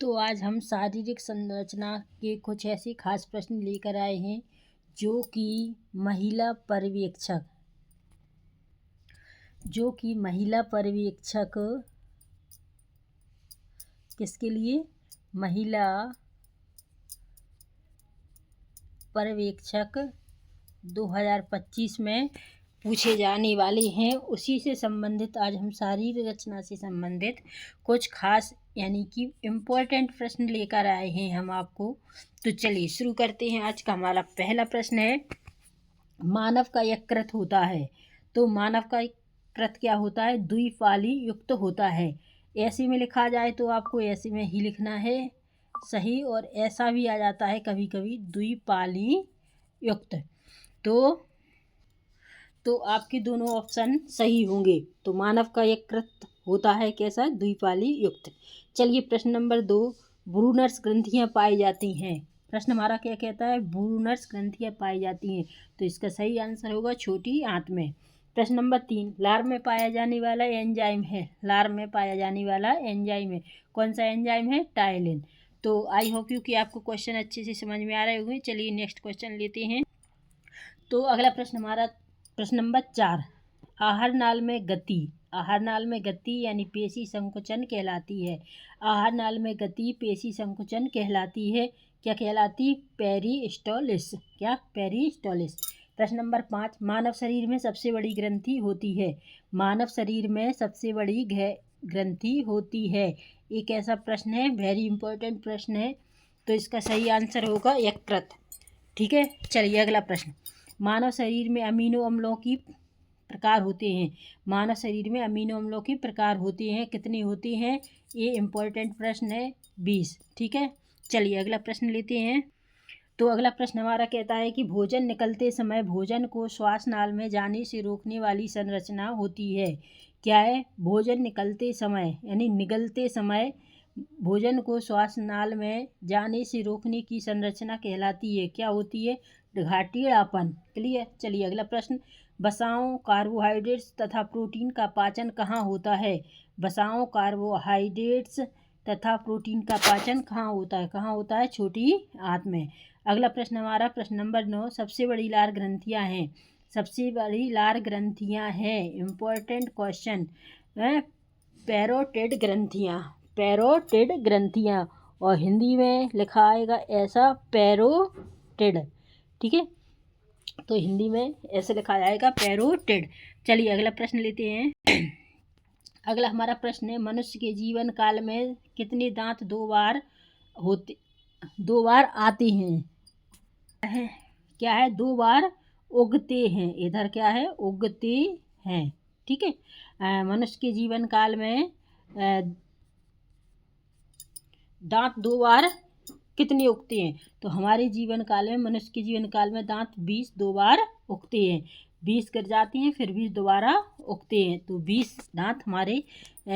तो आज हम शारीरिक संरचना के कुछ ऐसे खास प्रश्न लेकर आए हैं जो कि महिला पर्यवेक्षक किसके लिए? महिला पर्यवेक्षक 2025 में पूछे जाने वाले हैं। उसी से संबंधित आज हम शारीरिक रचना से संबंधित कुछ खास यानी कि इम्पोर्टेंट प्रश्न लेकर आए हैं हम आपको। तो चलिए शुरू करते हैं। आज का हमारा पहला प्रश्न है, मानव का यकृत होता है। तो मानव का यकृत क्या होता है? द्विपाली युक्त होता है। ऐसे में लिखा जाए तो आपको ऐसे में ही लिखना है सही, और ऐसा भी आ जाता है कभी कभी द्विपाली युक्त। तो आपके दोनों ऑप्शन सही होंगे। तो मानव का यकृत होता है कैसा? द्विपाली युक्त। चलिए प्रश्न नंबर 2, ब्रूनर्स ग्रंथियां पाई जाती हैं। प्रश्न हमारा क्या कहता है? ब्रूनर्स ग्रंथियां पाई जाती हैं। तो इसका सही आंसर होगा छोटी आंत में। प्रश्न नंबर 3, लार में पाया जाने वाला एंजाइम है। लार में पाया जाने वाला एंजाइम है, कौन सा एंजाइम है? टाइलिन। तो आई होप यू कि आपको क्वेश्चन अच्छे से समझ में आ रहे होंगे। चलिए नेक्स्ट क्वेश्चन लेते हैं। तो अगला प्रश्न हमारा प्रश्न नंबर 4, आहार नाल में गति। आहार नाल में गति यानी पेशी संकुचन कहलाती है। आहार नाल में गति पेशी संकुचन कहलाती है। क्या कहलाती? पेरिस्टोलिस। क्या? पेरिस्टोलिस। प्रश्न नंबर 5, मानव शरीर में सबसे बड़ी ग्रंथि होती है। मानव शरीर में सबसे बड़ी ग्रंथि होती है। एक ऐसा प्रश्न है, वेरी इंपॉर्टेंट प्रश्न है। तो इसका सही आंसर होगा यकृत। ठीक है। चलिए अगला प्रश्न, मानव शरीर में अमीनो अम्लों की प्रकार होते हैं। मानव शरीर में अमीनो अम्लों के प्रकार होते हैं। कितने होते हैं? ये इम्पोर्टेंट प्रश्न है, 20। ठीक है। चलिए अगला प्रश्न लेते हैं। तो अगला प्रश्न हमारा कहता है कि भोजन निकलते समय भोजन को श्वास नाल में जाने से रोकने वाली संरचना होती है। क्या है? भोजन निकलते समय यानी निगलते समय भोजन को श्वास नाल में जाने से रोकने की संरचना कहलाती है। क्या होती है? घाटीड़ापन। क्लियर। चलिए अगला प्रश्न, वसाओं, कार्बोहाइड्रेट्स तथा प्रोटीन का पाचन कहाँ होता है? वसाओं, कार्बोहाइड्रेट्स तथा प्रोटीन का पाचन कहाँ होता है? कहाँ होता है? छोटी आंत में। अगला प्रश्न हमारा प्रश्न नंबर 9, सबसे बड़ी लार ग्रंथियाँ हैं। सबसे बड़ी लार ग्रंथियाँ हैं, इम्पोर्टेंट क्वेश्चन है, पैरोटिड ग्रंथियाँ। पैरोटिड ग्रंथियाँ, और हिंदी में लिखा आएगा ऐसा, पैरोटिड। ठीक है। तो हिंदी में ऐसे लिखा जाएगा, पैरोटिड। चलिए अगला प्रश्न लेते हैं। अगला हमारा प्रश्न है, मनुष्य के जीवन काल में कितने दांत दो बार आते हैं? क्या है? 2 बार उगते हैं। इधर क्या है? उगते हैं। ठीक है। मनुष्य के जीवन काल में दांत 2 बार कितने उगते हैं? तो हमारे जीवन काल में, मनुष्य के जीवन काल में दांत 20 2 बार उगते हैं। 20 गिर जाते हैं, फिर 20 दोबारा उगते हैं। तो 20 दांत हमारे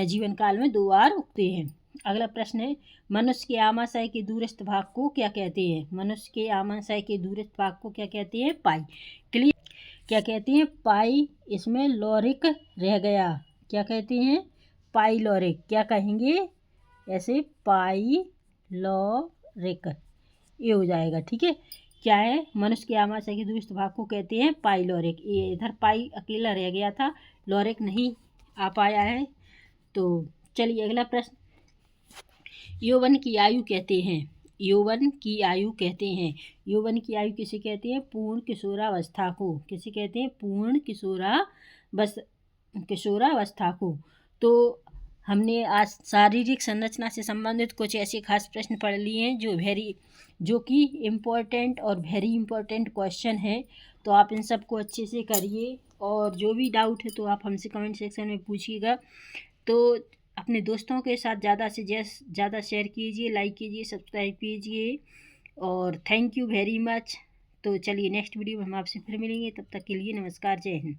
जीवन काल में 2 बार उगते हैं। अगला प्रश्न है, मनुष्य के आमाशय के दूरस्थ भाग को क्या कहते हैं? मनुष्य के आमाशय के दूरस्थ भाग को क्या कहते हैं? पाई। क्लियर। क्या कहते हैं? पाई। इसमें लॉरिक रह गया। क्या कहते हैं? पाइलोरिक। क्या कहेंगे? ऐसे पाइलोरिक, ये हो जाएगा। ठीक है। क्या है? मनुष्य के आमाशय के दूरस्थ भाग को कहते हैं पाइलोरिक। ये इधर पाई अकेला रह गया था, लोरिक नहीं आ पाया है। तो चलिए अगला प्रश्न, यौवन की आयु कहते हैं। यौवन की आयु कहते हैं। यौवन की आयु किसे कहते हैं? पूर्ण किशोरावस्था को। किसे कहते हैं? पूर्ण किशोरावस्था को। तो हमने आज शारीरिक संरचना से संबंधित कुछ ऐसे खास प्रश्न पढ़ लिए हैं जो कि इम्पोर्टेंट और वेरी इम्पोर्टेंट क्वेश्चन है। तो आप इन सबको अच्छे से करिए, और जो भी डाउट है तो आप हमसे कमेंट सेक्शन में पूछिएगा। तो अपने दोस्तों के साथ ज़्यादा से ज़्यादा शेयर कीजिए, लाइक कीजिए, सब्सक्राइब कीजिए, और थैंक यू वेरी मच। तो चलिए नेक्स्ट वीडियो में हम आपसे फिर मिलेंगे। तब तक के लिए नमस्कार, जय हिंद।